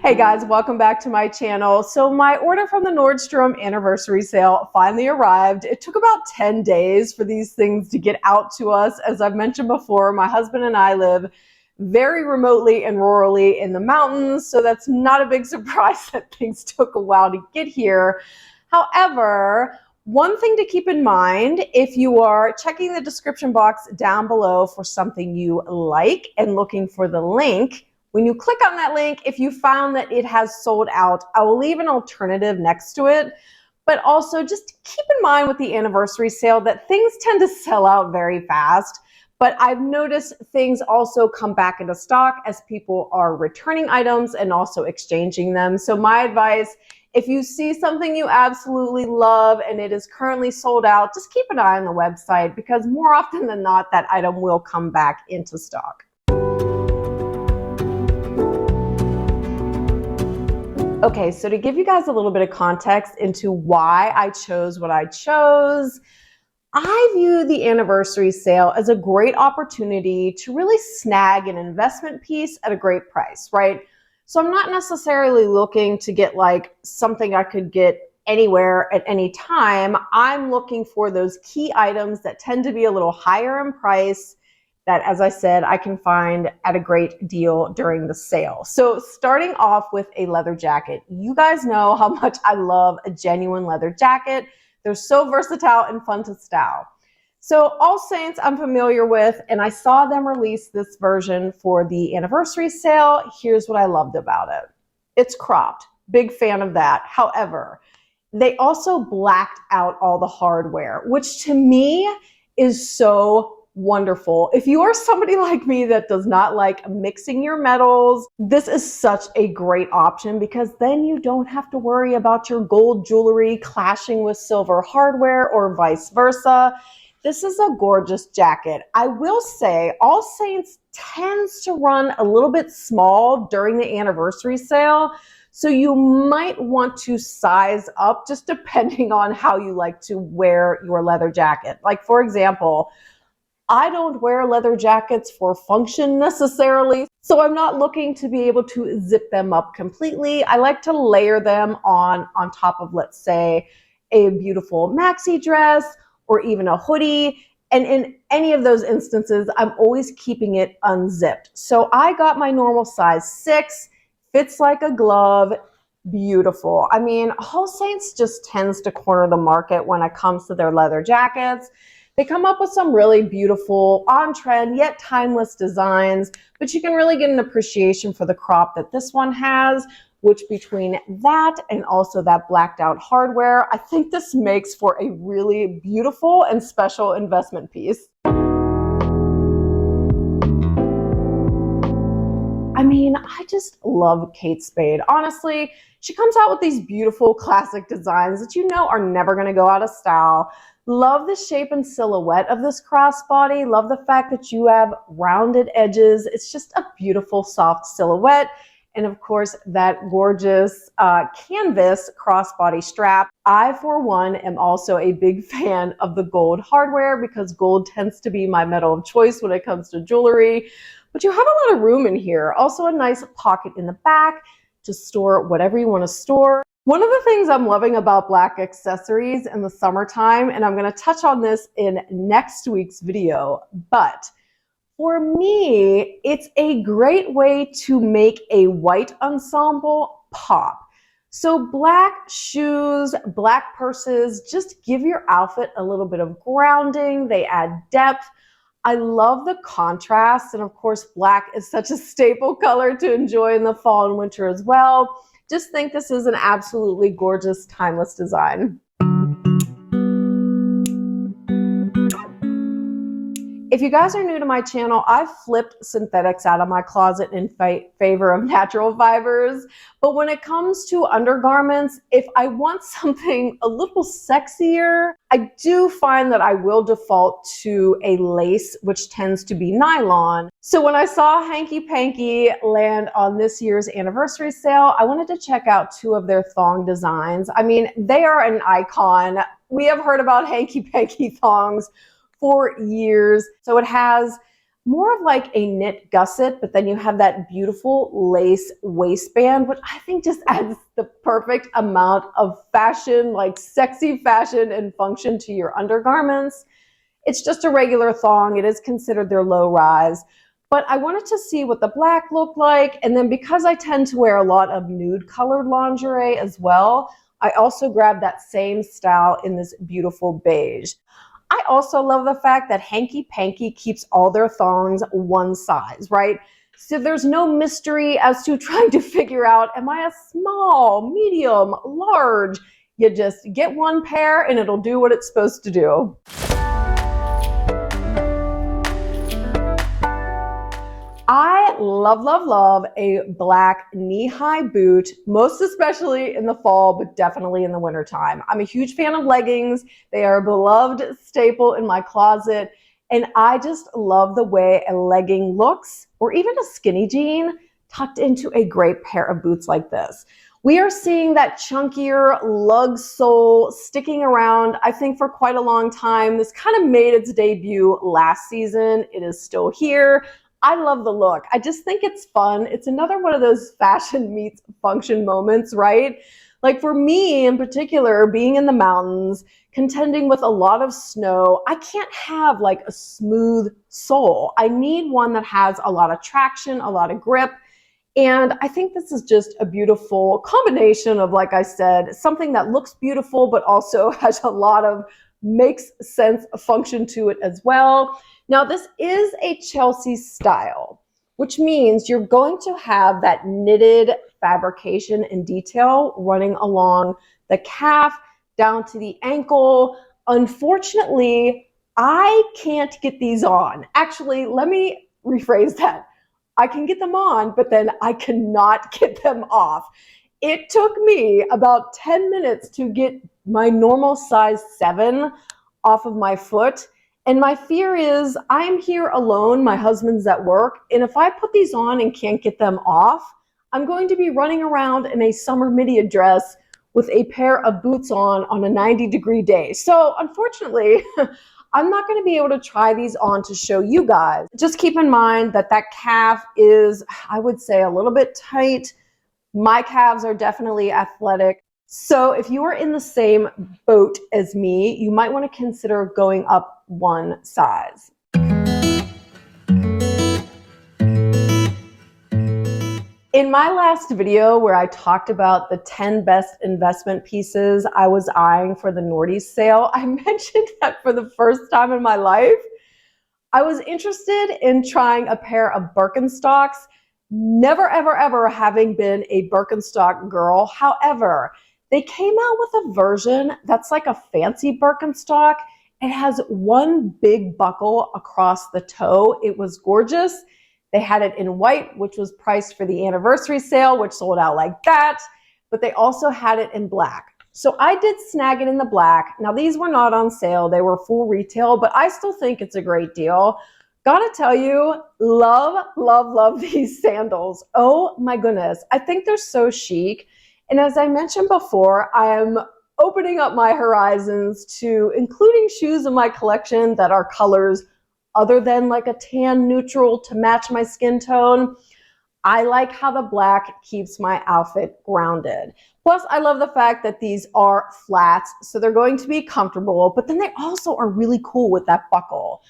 Hey guys, welcome back to my channel. So my order from the Nordstrom Anniversary Sale finally arrived. It took about 10 days for these things to get out to us. As I've mentioned before, my husband and I live very remotely and rurally in the mountains, so that's not a big surprise that things took a while to get here. However, one thing to keep in mind, if you are checking the description box down below for something you like and looking for the link, when you click on that link, if you found that it has sold out, I will leave an alternative next to it. But also just keep in mind with the anniversary sale that things tend to sell out very fast. But I've noticed things also come back into stock as people are returning items and also exchanging them. So my advice, if you see something you absolutely love and it is currently sold out, just keep an eye on the website because more often than not, that item will come back into stock. Okay, so to give you guys a little bit of context into why I chose what I chose, I view the anniversary sale as a great opportunity to really snag an investment piece at a great price, right? So I'm not necessarily looking to get like something I could get anywhere at any time. I'm looking for those key items that tend to be a little higher in price that, as I said, I can find at a great deal during the sale. So starting off with a leather jacket. You guys know how much I love a genuine leather jacket. They're so versatile and fun to style. So All Saints I'm familiar with, and I saw them release this version for the anniversary sale. Here's what I loved about it. It's cropped. Big fan of that. However, they also blacked out all the hardware, which to me is so wonderful. If you are somebody like me that does not like mixing your metals, this is such a great option because then you don't have to worry about your gold jewelry clashing with silver hardware or vice versa. This is a gorgeous jacket. I will say All Saints tends to run a little bit small during the anniversary sale, so you might want to size up just depending on how you like to wear your leather jacket. Like for example, I don't wear leather jackets for function necessarily, so I'm not looking to be able to zip them up completely. I like to layer them on top of, let's say, a beautiful maxi dress or even a hoodie. And in any of those instances, I'm always keeping it unzipped. So I got my normal size 6, fits like a glove, beautiful. I mean, All Saints just tends to corner the market when it comes to their leather jackets. They come up with some really beautiful, on-trend, yet timeless designs, but you can really get an appreciation for the crop that this one has, which between that and also that blacked out hardware, I think this makes for a really beautiful and special investment piece. I mean, I just love Kate Spade. Honestly, she comes out with these beautiful classic designs that you know are never going to go out of style. Love the shape and silhouette of this crossbody. Love the fact that you have rounded edges. It's just a beautiful, soft silhouette. And of course, that gorgeous canvas crossbody strap. I, for one, am also a big fan of the gold hardware because gold tends to be my metal of choice when it comes to jewelry. But you have a lot of room in here. Also a nice pocket in the back to store whatever you want to store. One of the things I'm loving about black accessories in the summertime, and I'm going to touch on this in next week's video, but for me, it's a great way to make a white ensemble pop. So black shoes, black purses, just give your outfit a little bit of grounding. They add depth. I love the contrast, and of course, black is such a staple color to enjoy in the fall and winter as well. Just think this is an absolutely gorgeous, timeless design. If you guys are new to my channel, I've flipped synthetics out of my closet in favor of natural fibers. But when it comes to undergarments, if I want something a little sexier, I do find that I will default to a lace, which tends to be nylon. So when I saw Hanky Panky land on this year's anniversary sale, I wanted to check out 2 of their thong designs. I mean, they are an icon. We have heard about Hanky Panky thongs for years. So it has more of like a knit gusset, but then you have that beautiful lace waistband, which I think just adds the perfect amount of fashion, like sexy fashion and function to your undergarments. It's just a regular thong. It is considered their low rise. But I wanted to see what the black looked like. And then because I tend to wear a lot of nude colored lingerie as well, I also grabbed that same style in this beautiful beige. I also love the fact that Hanky Panky keeps all their thongs one size, right? So there's no mystery as to trying to figure out, am I a small, medium, large? You just get one pair and it'll do what it's supposed to do. I love, love, love a black knee-high boot, most especially in the fall, but definitely in the wintertime. I'm a huge fan of leggings. They are a beloved staple in my closet, and I just love the way a legging looks, or even a skinny jean, tucked into a great pair of boots like this. We are seeing that chunkier lug sole sticking around, I think, for quite a long time. This kind of made its debut last season. It is still here. I love the look. I just think it's fun. It's another one of those fashion meets function moments, right? Like for me in particular, being in the mountains, contending with a lot of snow, I can't have like a smooth sole. I need one that has a lot of traction, a lot of grip. And I think this is just a beautiful combination of, like I said, something that looks beautiful, but also has a lot of makes sense function to it as well. Now, this is a Chelsea style, which means you're going to have that knitted fabrication and detail running along the calf down to the ankle. Unfortunately, I can't get these on. Actually, let me rephrase that. I can get them on, but then I cannot get them off. It took me about 10 minutes to get my normal size 7 off of my foot. And my fear is I'm here alone, my husband's at work, and if I put these on and can't get them off, I'm going to be running around in a summer midi dress with a pair of boots on a 90-degree day. So unfortunately, I'm not going to be able to try these on to show you guys. Just keep in mind that that calf is, I would say, a little bit tight. My calves are definitely athletic. So if you are in the same boat as me, you might want to consider going up one size. In my last video where I talked about the 10 best investment pieces I was eyeing for the Nordy sale, I mentioned that for the first time in my life, I was interested in trying a pair of Birkenstocks, never, ever, ever having been a Birkenstock girl. However, they came out with a version that's like a fancy Birkenstock. It has one big buckle across the toe. It was gorgeous. They had it in white, which was priced for the anniversary sale, which sold out like that. But they also had it in black. So I did snag it in the black. Now, these were not on sale. They were full retail, but I still think it's a great deal. Gotta tell you, love, love, love these sandals. Oh my goodness. I think they're so chic. And as I mentioned before, I am opening up my horizons to including shoes in my collection that are colors other than like a tan neutral to match my skin tone. I like how the black keeps my outfit grounded. Plus, I love the fact that these are flats, so they're going to be comfortable, but then they also are really cool with that buckle.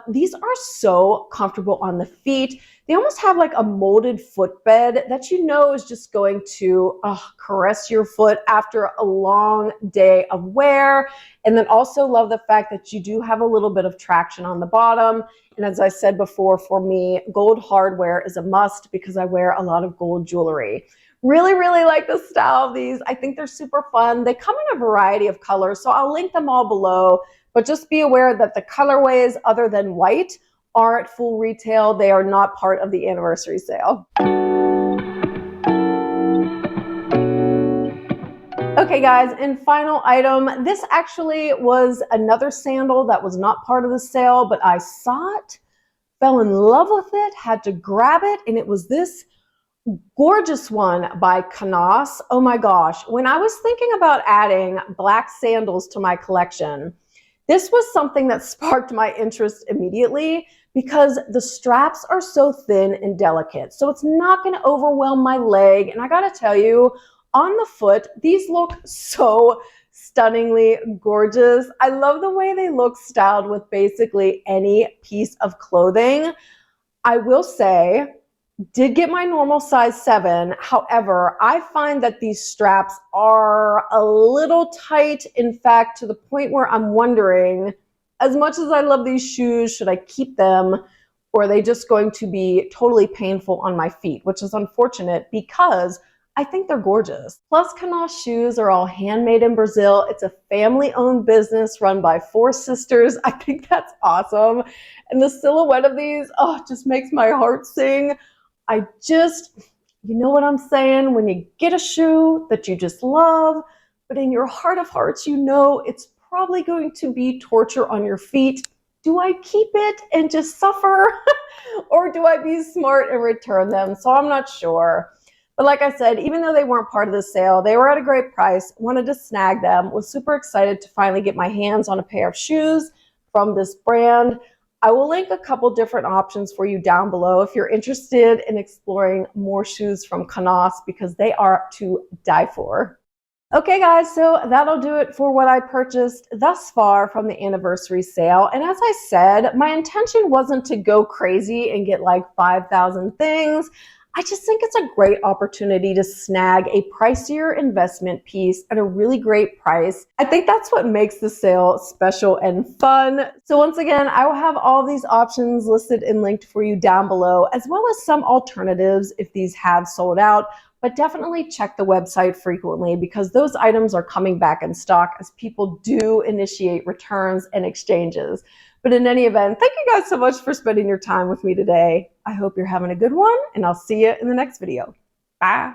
These are so comfortable on the feet. They almost have like a molded footbed that you know is just going to caress your foot after a long day of wear. And then also love the fact that you do have a little bit of traction on the bottom. And as I said before, for me, gold hardware is a must because I wear a lot of gold jewelry. Really, really like the style of these. I think they're super fun. They come in a variety of colors, so I'll link them all below. But just be aware that the colorways other than white are at full retail. They are not part of the anniversary sale. Okay guys, and final item. This actually was another sandal that was not part of the sale, but I saw it, fell in love with it, had to grab it, and it was this gorgeous one by Canas. Oh my gosh, when I was thinking about adding black sandals to my collection, This was something that sparked my interest immediately because the straps are so thin and delicate. So it's not going to overwhelm my leg. And I got to tell you, on the foot, these look so stunningly gorgeous. I love the way they look styled with basically any piece of clothing. I will say, did get my normal size 7. However, I find that these straps are a little tight. In fact, to the point where I'm wondering, as much as I love these shoes, should I keep them, or are they just going to be totally painful on my feet, which is unfortunate because I think they're gorgeous. Plus, Canals shoes are all handmade in Brazil. It's a family-owned business run by 4 sisters. I think that's awesome. And the silhouette of these, oh, just makes my heart sing. You know what I'm saying? When you get a shoe that you just love, but in your heart of hearts, you know it's probably going to be torture on your feet. Do I keep it and just suffer? Or do I be smart and return them? So I'm not sure. But like I said, even though they weren't part of the sale, they were at a great price. Wanted to snag them. Was super excited to finally get my hands on a pair of shoes from this brand. I will link a couple different options for you down below if you're interested in exploring more shoes from Canals, because they are to die for. Okay guys, so that'll do it for what I purchased thus far from the anniversary sale. And as I said, my intention wasn't to go crazy and get like 5,000 things. I just think it's a great opportunity to snag a pricier investment piece at a really great price. I think that's what makes the sale special and fun. So once again, I will have all these options listed and linked for you down below, as well as some alternatives if these have sold out. But definitely check the website frequently because those items are coming back in stock as people do initiate returns and exchanges. But in any event, thank you guys so much for spending your time with me today. I hope you're having a good one, and I'll see you in the next video. Bye.